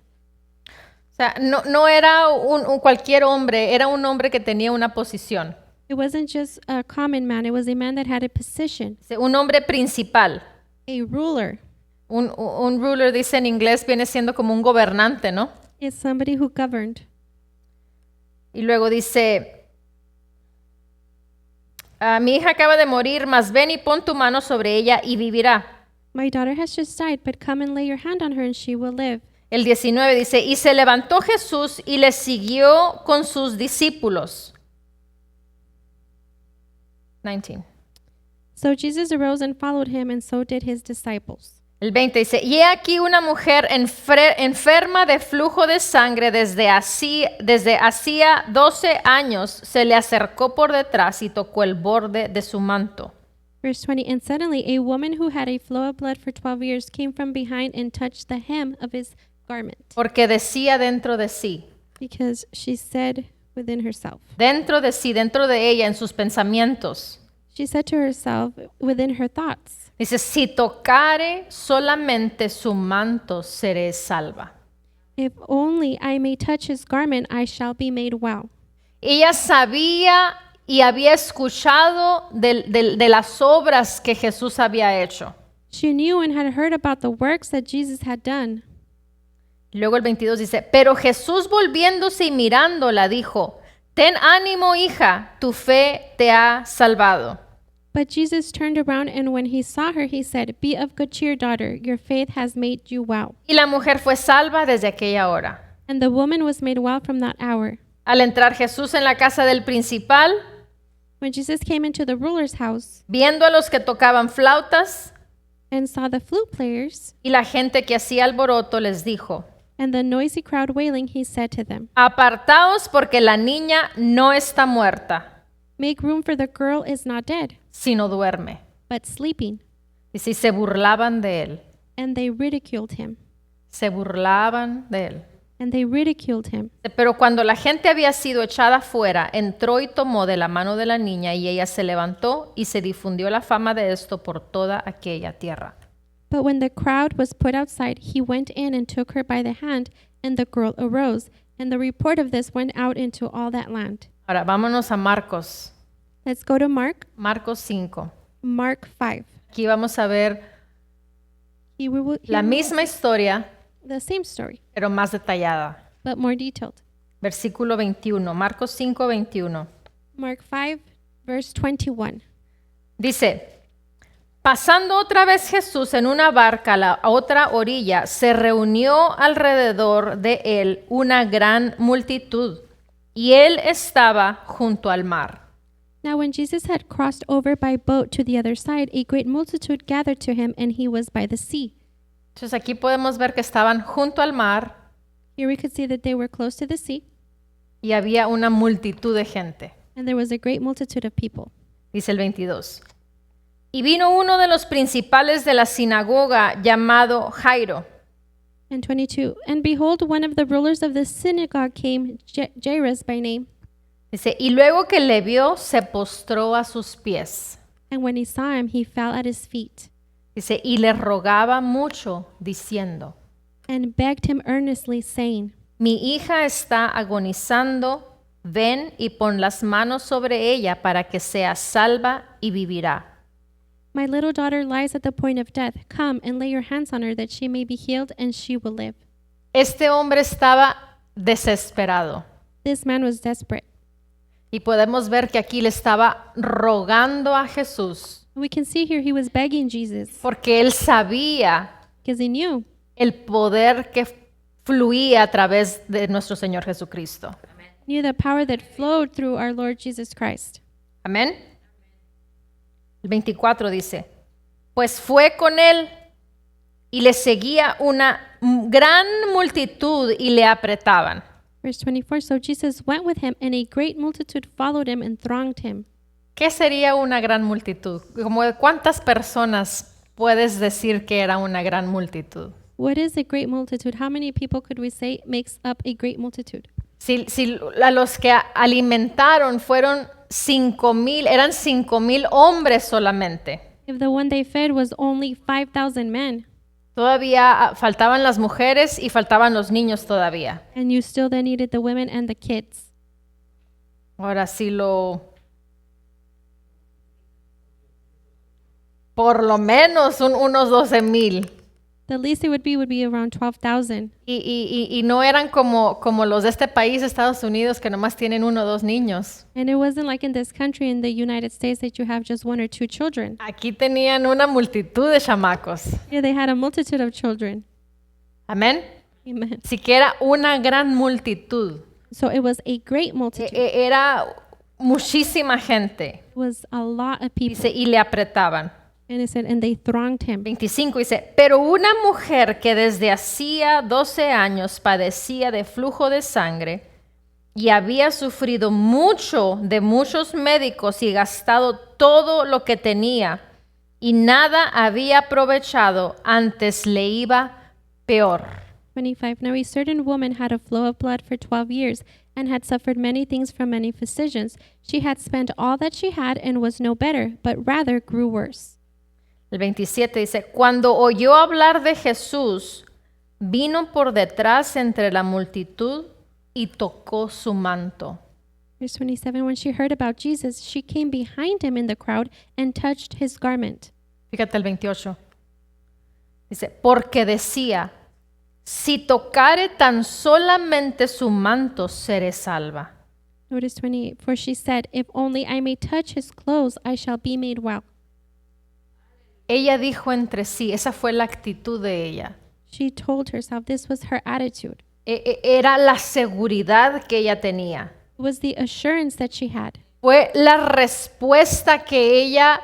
O sea, no era un cualquier hombre, era un hombre que tenía una posición. It wasn't just a common man, it was a man that had a position, Un hombre principal. a ruler. Un ruler, dice en inglés, viene siendo como un gobernante, ¿no? It's somebody who governed. Y luego dice, mi hija acaba de morir, mas ven y pon tu mano sobre ella y vivirá. My daughter has just died, but come and lay your hand on her, and she will live. El 19 dice, y se levantó Jesús y le siguió con sus discípulos. 19. So Jesus arose and followed him, and so did his disciples. El 20 dice, y he aquí una mujer enferma de flujo de sangre desde hacía 12 años, se le acercó por detrás y tocó el borde de su manto. Verse 20, and suddenly a woman who had a flow of blood for 12 years came from behind and touched the hem of his garment, Porque decía dentro de sí, because she said within herself. dentro de sí, dentro de ella, en sus pensamientos. She said to herself within her thoughts, Dice, si tocare solamente su manto, seré salva. if only I may touch his garment, I shall be made well. Ella sabía y había escuchado de las obras que Jesús había hecho. She knew and had heard about the works that Jesus had done. Luego el 22 dice, pero Jesús volviéndose y mirándola dijo, ten ánimo, hija, tu fe te ha salvado. But Jesus turned around, and when he saw her, he said, Be of good cheer, daughter, your faith has made you well. Y la mujer fue salva desde aquella hora. And the woman was made well from that hour. Al entrar Jesús en la casa del principal, When Jesus came into the ruler's house viendo a los que tocaban flautas and saw the flute players y la gente que hacía alboroto, les dijo, and the noisy crowd wailing, he said to them, apartaos porque la niña no está muerta, Make room, for the girl is not dead, sino duerme. but sleeping. Y si se burlaban de él, And they ridiculed him. se burlaban de él. And they ridiculed him. Pero cuando la gente había sido echada fuera, entró y tomó de la mano de la niña y ella se levantó y se difundió la fama de esto por toda aquella tierra. But when the crowd was put outside, he went in and took her by the hand, and the girl arose. And the report of this went out into all that land. Ahora vámonos a Marcos, Let's go to Marcos 5. Mark 5. Aquí vamos a ver Here we will la hear misma historia, the same story, pero más detallada. but more detailed. Versículo 21, Marcos 5, 21. Mark 5, verse 21. Dice, pasando otra vez Jesús en una barca a la otra orilla, se reunió alrededor de él una gran multitud, y él estaba junto al mar. Now when Jesus had crossed over by boat to the other side, a great multitude gathered to him, and he was by the sea. Entonces aquí podemos ver que estaban junto al mar Here we could see that they were close to the sea, y había una multitud de gente. and there was a great multitude of people. Dice el 22. Y vino uno de los principales de la sinagoga llamado Jairo. And 22. And behold, one of the rulers of the synagogue came, Jairus by name. Dice, y luego que le vio, se postró a sus pies. And when he saw him, he fell at his feet Dice, y le rogaba mucho, diciendo, and begged him earnestly, saying, mi hija está agonizando, ven y pon las manos sobre ella para que sea salva y vivirá. My little daughter lies at the point of death. Come and lay your hands on her that she may be healed and she will live. Este hombre estaba desesperado. This man was desperate. Y podemos ver que aquí le estaba rogando a Jesús, We can see here he was begging Jesus porque él sabía because he knew el poder que fluía a través de nuestro Señor Jesucristo. the power that flowed through our Lord Jesus Christ. Amén. El 24 dice, pues fue con él y le seguía una gran multitud y le apretaban. Verse 24. So Jesus went with him, and a great multitude followed him and thronged him. ¿Qué sería una gran multitud? ¿Como de cuántas personas puedes decir que era una gran multitud? What is a great multitude? How many people could we say makes up a great multitude? Si a los que alimentaron fueron 5,000, eran 5,000 hombres solamente. If the one they fed was only 5,000 men, Todavía faltaban las mujeres y faltaban los niños todavía. and you still then needed the women and the kids. Ahora sí por lo menos unos 12,000. The least it would be around 12,000. Y no eran como los de este país, Estados Unidos, que nomás tienen 1 o 2 niños. And it wasn't like in this country, in the United States, that you have just 1 or 2 children. Aquí tenían una multitud de chamacos. Here they had a multitude of children. Amén. Amen. Siquiera una gran multitud. So it was a great multitude. Era muchísima gente. It was a lot of people. Dice, y le apretaban. And it said, and they thronged him. 25 dice, pero una mujer que desde hacía 12 años padecía de flujo de sangre y había sufrido mucho de muchos médicos y gastado todo lo que tenía y nada había aprovechado, antes le iba peor. 25. Now a certain woman had a flow of blood for 12 years and had suffered many things from many physicians. She had spent all that she had and was no better, but rather grew worse. El 27 dice, cuando oyó hablar de Jesús, vino por detrás entre la multitud y tocó su manto. Verse 27, when she heard about Jesus, she came behind him in the crowd and touched his garment. Fíjate el 28. Dice, porque decía, si tocare tan solamente su manto, seré salva. Notice 28, for she said, if only I may touch his clothes, I shall be made well. Ella dijo entre sí, esa fue la actitud de ella. She told herself this was her attitude. Era la seguridad que ella tenía. It was the assurance that she had. Fue la respuesta que ella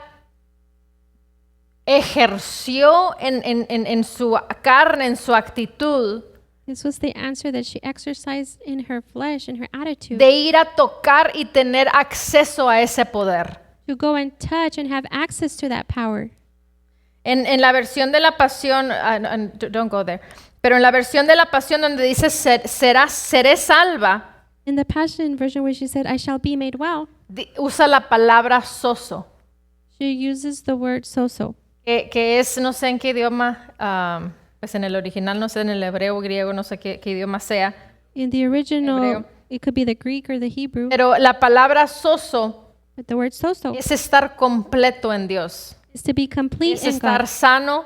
ejerció en su carne, en su actitud, This was the answer that she exercised in her flesh, in her attitude, de ir a tocar y tener acceso a ese poder. to go and touch and have access to that power. En la versión de la pasión, don't go there, pero en la versión de la pasión donde dice seré salva, In the Passion version where she said, I shall be made well, usa la palabra soso, she uses the word soso. que es, no sé en qué idioma, pues en el original, no sé, en el hebreo, griego, no sé qué idioma sea, In the original, Hebreo. it could be the Greek or the Hebrew, pero la palabra soso but the word soso es estar completo en Dios, is to be complete es in estar God, sano,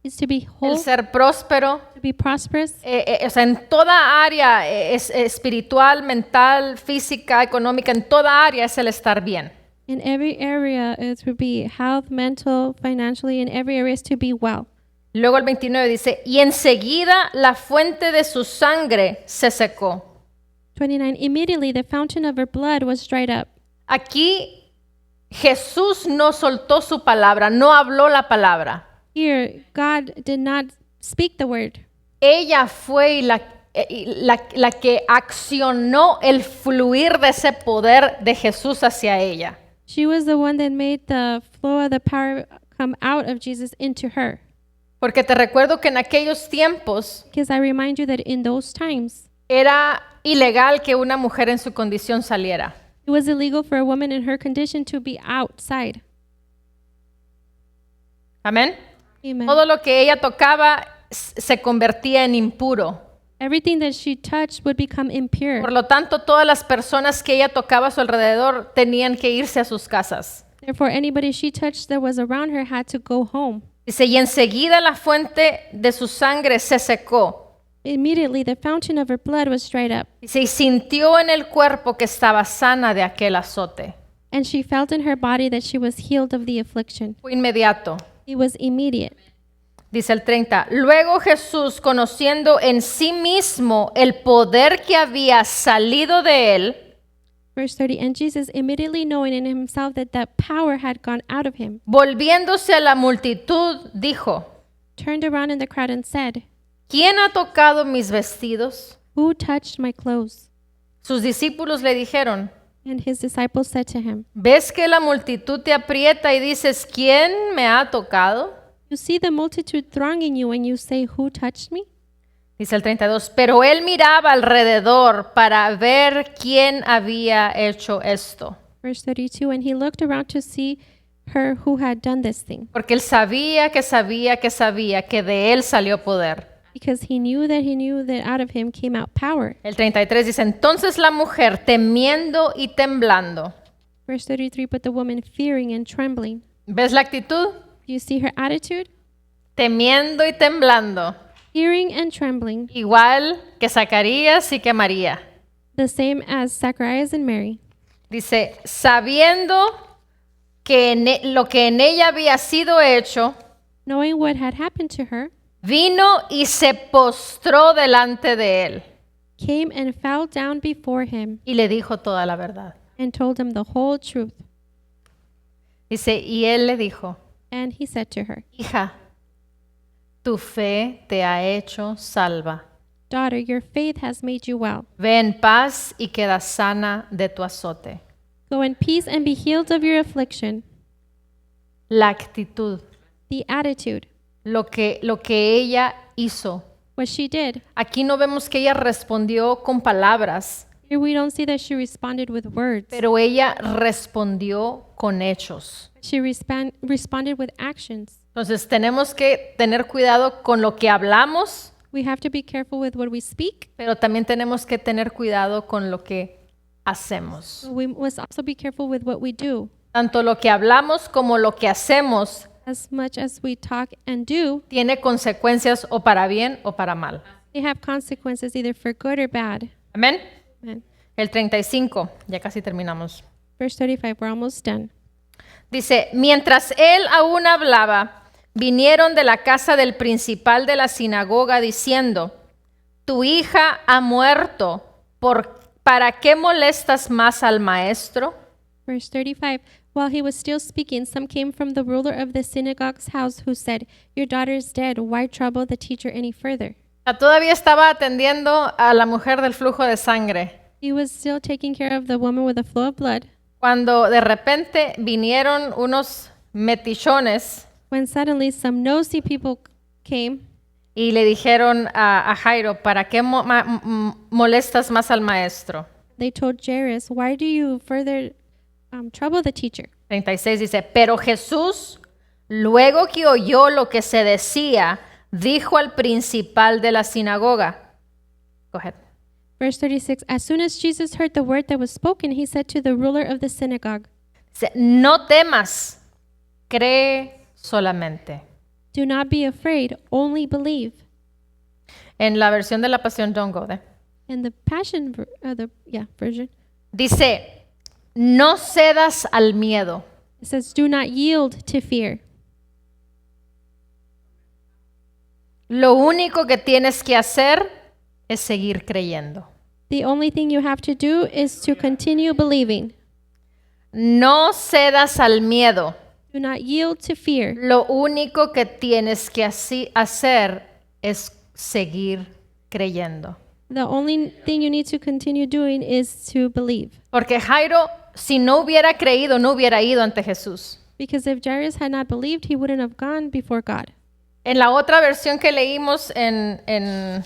is to be el whole, ser próspero, to be prosperous, o sea, en toda área, espiritual, mental, física, económica, en toda área es el estar bien. in every area. It would be health, mental, financially, in every area is to be well. Luego el 29 dice, y enseguida la fuente de su sangre se secó. 29, immediately the fountain of her blood was dried up. Aquí Jesús no soltó su palabra, no habló la palabra. Here, God did not speak the word. Ella fue la que accionó el fluir de ese poder de Jesús hacia ella. She was the one that made the flow of the power come out of Jesus into her. Porque te recuerdo que en aquellos tiempos Because I remind you that in those times, era ilegal que una mujer en su condición saliera. it was illegal for a woman in her condition to be outside. Amén. Amen. Todo lo que ella tocaba se convertía en impuro. Everything that she touched would become impure. Por lo tanto, todas las personas que ella tocaba a su alrededor tenían que irse a sus casas. Therefore, anybody she touched that was around her had to go home. Dice, y enseguida la fuente de su sangre se secó. Immediately, the fountain of her blood was dried up, Dice, y sintió en el cuerpo que estaba sana de aquel azote. and she felt in her body that she was healed of the affliction. Fue inmediato. It was immediate. Dice el 30. Luego Jesús, conociendo en sí mismo el poder que había salido de él, Verse 30, and Jesus, immediately knowing in himself that that power had gone out of him, volviéndose a la multitud, dijo, turned around in the crowd and said, ¿quién ha tocado mis vestidos? who touched my clothes? Sus discípulos le dijeron, And his disciples said to him, ¿ves que la multitud te aprieta y dices, ¿quién me ha tocado? you see the multitude thronging you and you say, who touched me? Dice el 32, pero él miraba alrededor para ver quién había hecho esto, Verse 32, and he looked around to see her who had done this thing, porque él sabía que de él salió poder. because he knew that out of him came out power. El 33 dice, entonces la mujer, temiendo y temblando. Verse 33, but the woman fearing and trembling. ¿Ves la actitud? Do you see her attitude? Temiendo y temblando. Fearing and trembling, Igual que Zacarías y que María. the same as Zacharias and Mary. Dice, sabiendo que lo que en ella había sido hecho, Knowing what had happened to her, vino y se postró delante de él came and fell down before him y le dijo toda la verdad. and told him the whole truth. Dice, y él le dijo, And he said to her, hija, tu fe te ha hecho salva. daughter, your faith has made you well. Ve en paz y queda sana de tu azote. Go in peace and be healed of your affliction. La actitud, The attitude, lo que ella hizo. what she did. Aquí no vemos que ella respondió con palabras, Here we don't see that she responded with words. pero ella respondió con hechos. She responded with actions. Entonces tenemos que tener cuidado con lo que hablamos, We have to be careful with what we speak, pero también tenemos que tener cuidado con lo que hacemos. We must also be careful with what we do. Tanto lo que hablamos como lo que hacemos As much as we talk and do, tiene consecuencias o para bien o para mal. they have consequences either for good or bad. Amén. Amen. El 35, ya casi terminamos. Verse 35, we're almost done. Dice, mientras él aún hablaba, vinieron de la casa del principal de la sinagoga diciendo, tu hija ha muerto, ¿para qué molestas más al maestro? Verse 35, while he was still speaking, some came from the ruler of the synagogue's house who said, your daughter is dead. Why trouble the teacher any further? Todavía estaba atendiendo a la mujer del flujo de sangre, He was still taking care of the woman with the flow of blood cuando de repente vinieron unos metichones when suddenly some nosy people came y le dijeron a Jairo, ¿para qué molestas más al maestro? They told Jairus, why do you further trouble the teacher? 36 dice, pero Jesús, luego que oyó lo que se decía, dijo al principal de la sinagoga. Go ahead. Verse 36, as soon as Jesus heard the word that was spoken, he said to the ruler of the synagogue, Dice, no temas, cree solamente. do not be afraid, only believe. En la versión de la Pasión, don't go there. And the Passion version, Dice, no cedas al miedo. it says, do not yield to fear. Lo único que tienes que hacer es seguir creyendo. The only thing you have to do is to continue believing. No cedas al miedo. Do not yield to fear. Lo único que tienes que hacer es seguir creyendo. The only thing you need to continue doing is to believe. Porque Jairo, si no hubiera creído, no hubiera ido ante Jesús. Because if Jairus had not believed, he wouldn't have gone before God. En la otra versión que leímst en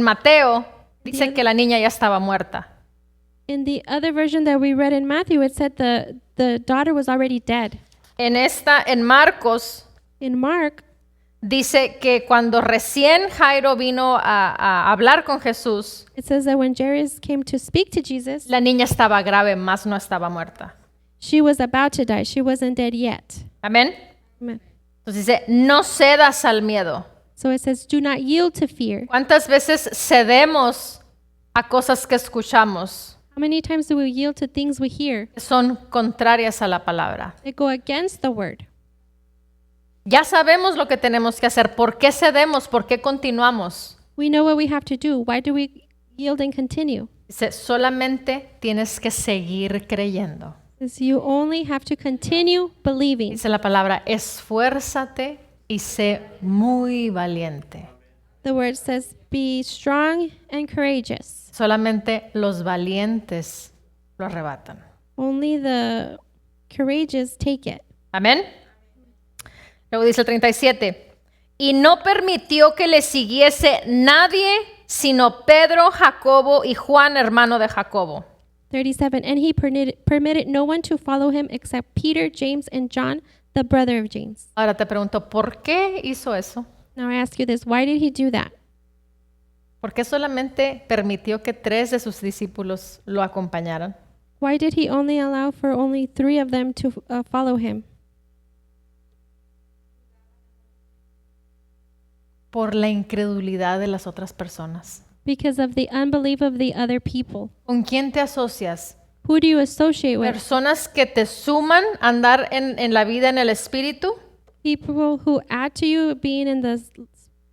Mateo, dice que la niña ya estaba muerta. In the other version that we read in Matthew, it said the daughter was already dead. En Marcos, In Mark, dice que cuando recién Jairo vino a hablar con Jesús, it says that when Jairus came to speak to Jesus, la niña estaba grave, más no estaba muerta. she was about to die. She wasn't dead yet. Amén. Amen. Entonces dice, no cedas al miedo. So it says, do not yield to fear. ¿Cuántas veces cedemos a cosas que escuchamos How many times do we yield to things we hear que son contrarias a la palabra? that go against the word? Ya sabemos lo que tenemos que hacer. ¿Por qué cedemos? ¿Por qué continuamos? We know what we have to do. Why do we yield and continue? Dice, solamente tienes que seguir creyendo. Because you only have to continue believing. Dice la palabra, esfuérzate y sé muy valiente. The word says, be strong and courageous. Solamente los valientes lo arrebatan. Only the courageous take it. Amén. Luego dice el 37. Y no permitió que le siguiese nadie sino Pedro, Jacobo y Juan, hermano de Jacobo. 37, and he permitted no one to follow him except Peter, James, and John, the brother of James. Ahora te pregunto, ¿por qué hizo eso? Now I ask you this, why did he do that? ¿Por qué solamente permitió que 3 de sus discípulos lo acompañaran? Why did he only allow for only 3 of them to follow him? Por la incredulidad de las otras personas. Because of the unbelief of the other people. ¿Con quién te asocias? Who do you associate with? ¿Personas que te suman a andar en la vida en el Espíritu? People who add to you being in the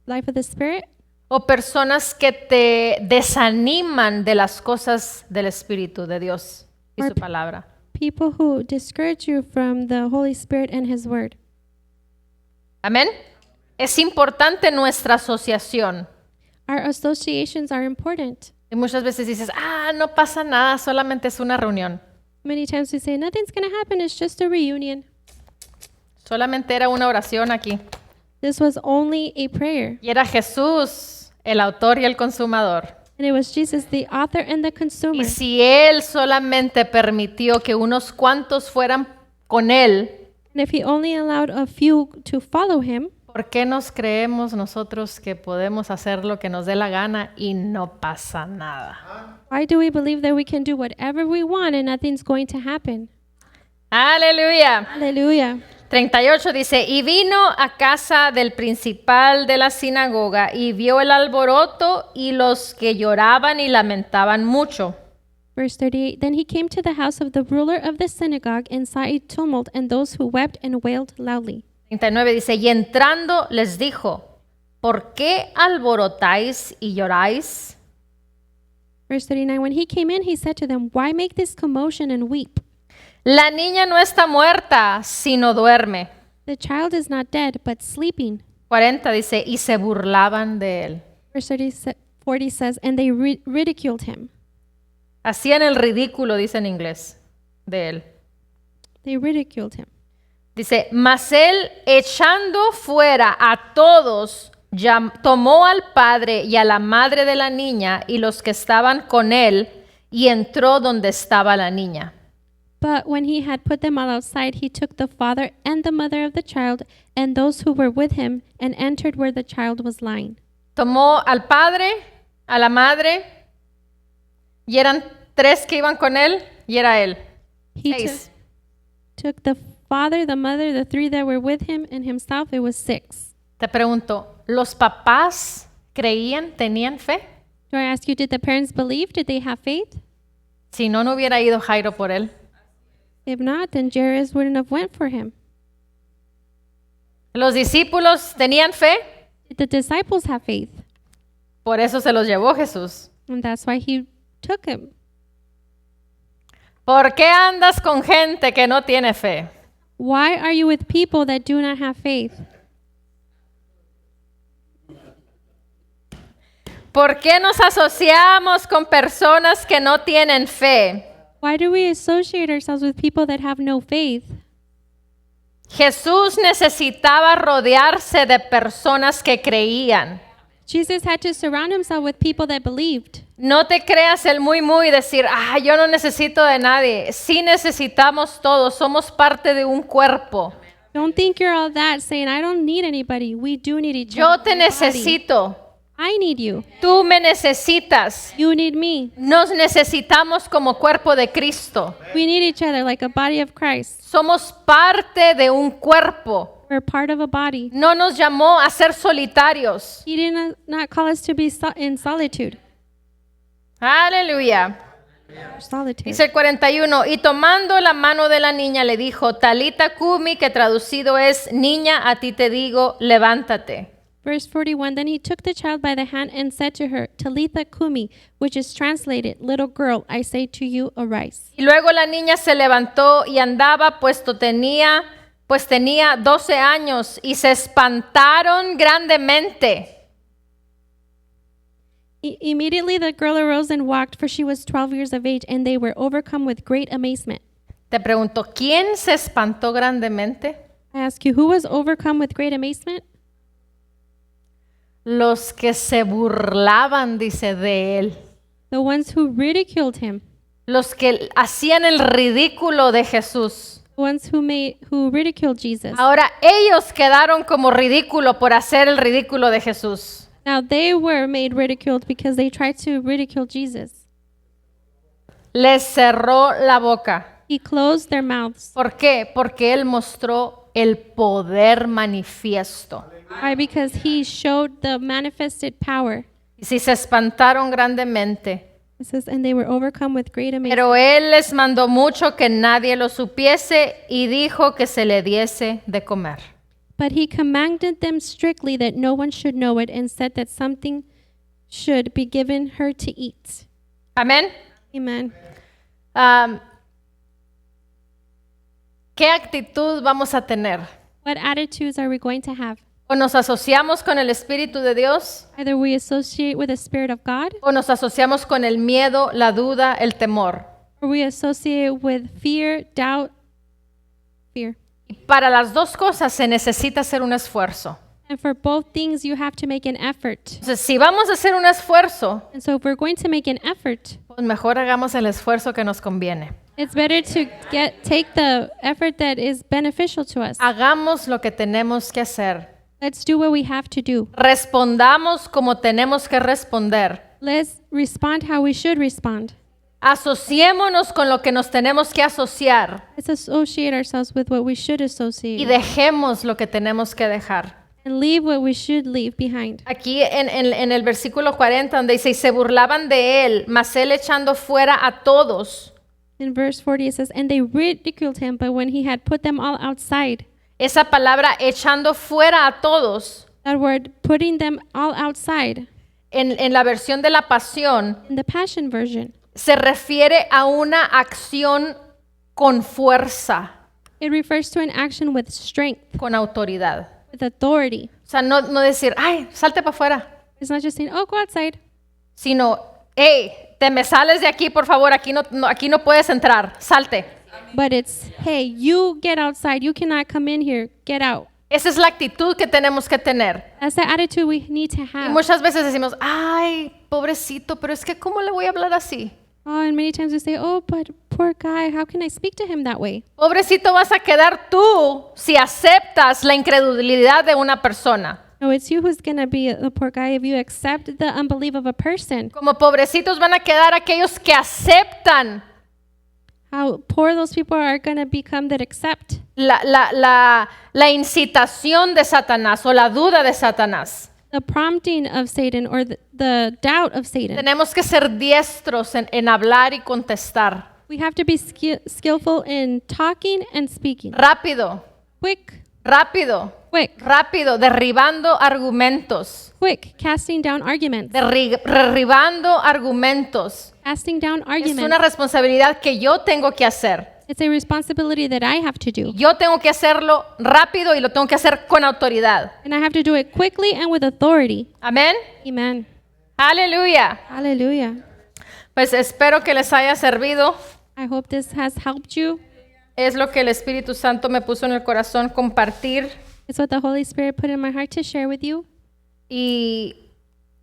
life of the Spirit? ¿O personas que te desaniman de las cosas del Espíritu, de Dios y su palabra? People who discourage you from the Holy Spirit and His Word. Amén. Es importante nuestra asociación. Our associations are important. Y muchas veces dices, no pasa nada, solamente es una reunión. Many times we say, nothing's going to happen, it's just a reunion. Solamente era una oración aquí. This was only a prayer. Y era Jesús, el autor y el consumador. And it was Jesus, the author and the consumer. Y si Él solamente permitió que unos cuantos fueran con Él, And if He only allowed a few to follow Him, ¿Por qué nos creemos nosotros que podemos hacer lo que nos dé la gana y no pasa nada? Why do we believe that we can do whatever we want and nothing's going to happen? Aleluya. Hallelujah. 38 dice, y vino a casa del principal de la sinagoga y vio el alboroto y los que lloraban y lamentaban mucho. Verse 38, then he came to the house of the ruler of the synagogue and saw a tumult and those who wept and wailed loudly. 39 dice, y entrando les dijo, ¿por qué alborotáis y lloráis? Verse 39, when he came in, he said to them, why make this commotion and weep? La niña no está muerta, sino duerme. The child is not dead, but sleeping. 40 dice, y se burlaban de él. Verse 40 says, and they ridiculed him. Hacían el ridículo, dice en inglés, de él. They ridiculed him. Dice, mas él echando fuera a todos, tomó al padre y a la madre de la niña y los que estaban con él y entró donde estaba la niña. But when he had put them all outside, he took the father and the mother of the child and those who were with him and entered where the child was lying. Tomó al padre, a la madre, y eran 3 que iban con él, y era él. He 6. took the father, the mother, the 3 that were with him, and himself. It was 6. Te pregunto, ¿los papás creían, tenían fe? Do I ask you, did the parents believe? Did they have faith? Si no, no hubiera ido Jairo por él. If not, then Jairus wouldn't have went for him. ¿Los discípulos tenían fe? Did the disciples have faith? Por eso se los llevó Jesús. And that's why he took him. ¿Por qué andas con gente que no tiene fe? Why are you with people that do not have faith? ¿Por qué nos asociamos con personas que no tienen fe? Why do we associate ourselves with people that have no faith? Jesús necesitaba rodearse de personas que creían. Jesus had to surround himself with people that believed. No te creas el muy decir, yo no necesito de nadie. Sí necesitamos todos, somos parte de un cuerpo. Don't think you're all that, saying, I don't need anybody. We do need each Yo other. te necesito, I need you. tú me necesitas. You need me. Nos necesitamos como cuerpo de Cristo. We need each other like a body of Christ. Somos parte de un cuerpo. We're part of a body. No nos llamó a ser solitarios. He did not call us to be in solitude. Aleluya. Solitude. Dice el 41, y tomando la mano de la niña le dijo, Talita Kumi, que traducido es, niña, a ti te digo, levántate. Verse 41, then he took the child by the hand and said to her, Talitha Kumi, which is translated, little girl, I say to you, arise. Y luego la niña se levantó y andaba, pues tenía 12 años, y se espantaron grandemente. Immediately the girl arose and walked, for she was 12 years of age, and they were overcome with great amazement. Te pregunto, ¿quién se espantó grandemente? I ask you, who was overcome with great amazement? Los que se burlaban, dice, de él. The ones who ridiculed him. Los que hacían el ridículo de Jesús. The ones who ridiculed Jesus. Ahora ellos quedaron como ridículo por hacer el ridículo de Jesús. Now they were made ridiculed because they tried to ridicule Jesus. Les cerró la boca. He closed their mouths. ¿Por qué? Porque él mostró el poder manifiesto. Why? Because he showed the manifested power. Y si se espantaron grandemente. It says, and they were overcome with great amazement. Pero él les mandó mucho que nadie lo supiese y dijo que se le diese de comer. But he commanded them strictly that no one should know it and said that something should be given her to eat. Amén. Amen. ¿Qué actitud vamos a tener? What attitudes are we going to have? ¿O nos asociamos con el Espíritu de Dios? Either we associate with the Spirit of God, ¿O nos asociamos con el miedo, la duda, el temor? or we associate with fear, doubt, fear. Y para las dos cosas se necesita hacer un esfuerzo. And for both things, you have to make an effort. Entonces, si vamos a hacer un esfuerzo, And so if we're going to make an effort, pues mejor hagamos el esfuerzo que nos conviene. it's better to take the effort that is beneficial to us. Hagamos lo que tenemos que hacer. Let's do what we have to do. Respondamos como tenemos que responder. Let's respond how we should respond. Asociémonos con lo que nos tenemos que asociar Let's associate ourselves with what we should associate y with, dejemos lo que tenemos que dejar. and leave what we should leave behind. Aquí en el versículo 40 donde dice, y se burlaban de él, mas él echando fuera a todos. In verse 40 it says, and they ridiculed him, but when he had put them all outside, Esa palabra echando fuera a todos, that word putting them all outside, en la versión de la Pasión, in the Passion Version, se refiere a una acción con fuerza, it refers to an action with strength, con autoridad. with authority. O sea, no decir, ay, salte para afuera, It's not just saying, oh, go outside, sino, hey, te me sales de aquí, por favor, aquí no puedes entrar, salte. but it's, hey, you get outside. You cannot come in here. Get out. Esa es la actitud que tenemos que tener. That's the attitude we need to Y have. muchas veces decimos, ay, pobrecito, pero es que ¿cómo le voy a hablar así? Oh, and many times we say, oh, but poor guy, how can I speak to him that way? Pobrecito vas a quedar tú si aceptas la incredulidad de una persona. No, it's you who's going to be the poor guy if you accept the unbelief of a person. Como pobrecitos van a quedar aquellos que aceptan How poor those people are going to become that accept la incitación de Satanás o la duda de Satanás. the prompting of Satan or the doubt of Satan. Tenemos que ser diestros en hablar y contestar. We have to be skillful in talking and speaking. Rápido, Quick, rápido, quick, rápido, derribando argumentos. quick, casting down arguments. Derribando argumentos. Casting down Es arguments. una responsabilidad que yo tengo que hacer. It's a responsibility that I have to do. Yo tengo que hacerlo rápido y lo tengo que hacer con autoridad. And I have to do it quickly and with authority. Amén. Amen. Aleluya. Hallelujah. Pues espero que les haya servido. I hope this has helped you. Es lo que el Espíritu Santo me puso en el corazón compartir. It's what the Holy Spirit put in my heart to share with you. Y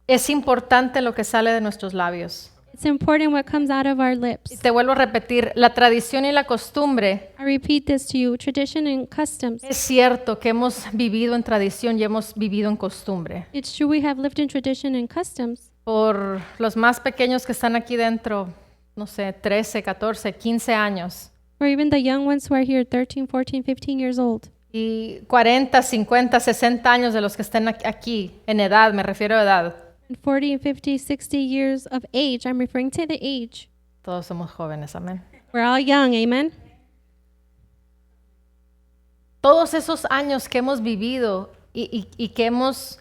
es importante lo que sale de nuestros labios. It's important what comes out of our Y lips. te vuelvo a repetir, la tradición y la costumbre. I repeat this to you. Tradition and customs. Es cierto que hemos vivido en tradición y hemos vivido en costumbre. It's true we have lived in tradition and customs. Por los más pequeños que están aquí dentro, no sé, 13, 14, 15 años. Or even the young ones who are here 13, 14, 15 years old. Y 40, 50, 60 años de los que estén aquí, en edad, me refiero a edad. And 40 and 50, 60 years of age. I'm referring to the age. Todos somos jóvenes, amén. We're all young. Amen. Todos esos años que hemos vivido y que hemos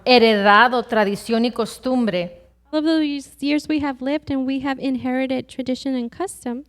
heredado tradición y costumbre, All of those years we have lived and we have inherited tradition and custom.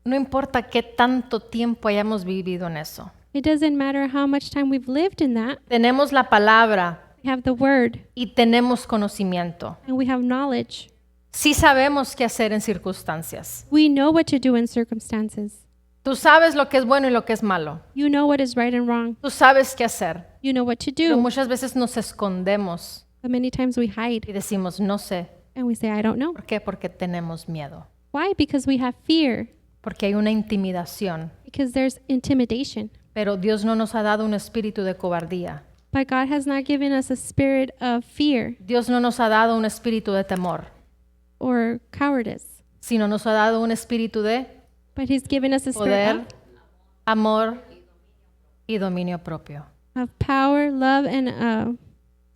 no importa qué tanto tiempo hayamos vivido en eso. It doesn't matter how much time we've lived in that. Tenemos la palabra We have the word y tenemos conocimiento. and we have knowledge. Sí sabemos qué hacer en circunstancias. We know what to do in circumstances. Tú sabes lo que es bueno y lo que es malo. You know what is right and wrong. Tú sabes qué hacer. You know what to Pero do. muchas veces nos escondemos But many times we hide y decimos, no sé. and we say, I don't know. ¿Por qué? Porque tenemos miedo. Why? Because we have fear. Porque hay una intimidación. Because there's intimidation. Pero Dios no nos ha dado un espíritu de cobardía. But God has not given us a spirit of fear Dios no nos ha dado un espíritu de temor, or cowardice. sino nos ha dado un espíritu de But He's given us a spirit poder, amor y dominio propio. of power, love, and a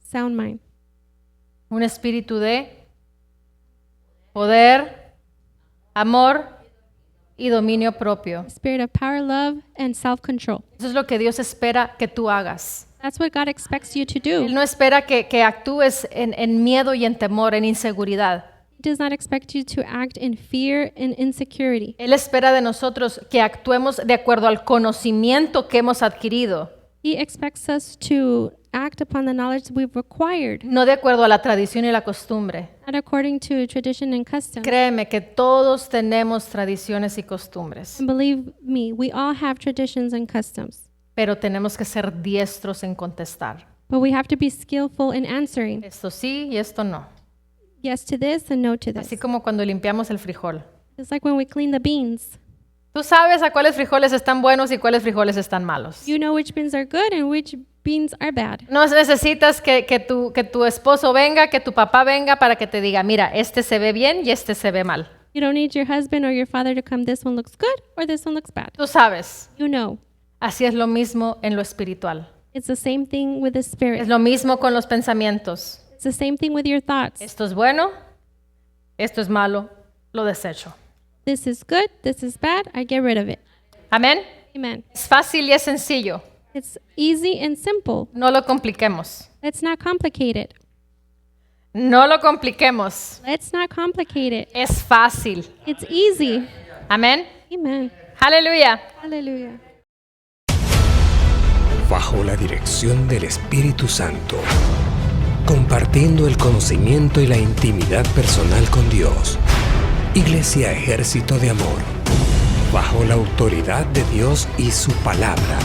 sound mind. Un espíritu de poder, amor y dominio propio. A spirit of power, love, and self-control. Eso es lo que Dios espera que tú hagas. That's what God expects you to Él do. no espera que actúes en miedo y en temor, en inseguridad. He does not expect you to act in fear and insecurity. Él espera de nosotros que actuemos de acuerdo al conocimiento que hemos adquirido, He expects us to act upon the knowledge we've acquired, no de acuerdo a la tradición y la costumbre. not according to tradition and custom. Créeme que todos tenemos tradiciones y costumbres, And believe me, we all have traditions and customs, pero tenemos que ser diestros en contestar. but we have to be skillful in answering Esto sí y esto no. yes to this and no to Así this. como cuando limpiamos el frijol. It's like when we clean the beans. Tú sabes a cuáles frijoles están buenos y cuáles frijoles están malos. You know which beans are good and which beans are bad. No necesitas que tu esposo venga, que tu papá venga para que te diga, mira, este se ve bien y este se ve mal. You don't need your husband or your father to come, this one looks good or this one looks bad. Tú sabes, You know. así es lo mismo en lo espiritual. It's the same thing with the Es spirit. lo mismo con los pensamientos. It's the same thing with your thoughts. Esto es bueno, esto es malo, lo desecho. This is good, this is bad, I get rid of it. Amén. Amen. Es fácil y es sencillo. It's easy and simple. No lo compliquemos. Let's not complicate it. No lo compliquemos. Let's not complicate it. Es fácil. It's easy. Amén. Amen. Aleluya. Hallelujah. Bajo la dirección del Espíritu Santo, compartiendo el conocimiento y la intimidad personal con Dios. Iglesia Ejército de Amor, bajo la autoridad de Dios y su palabra.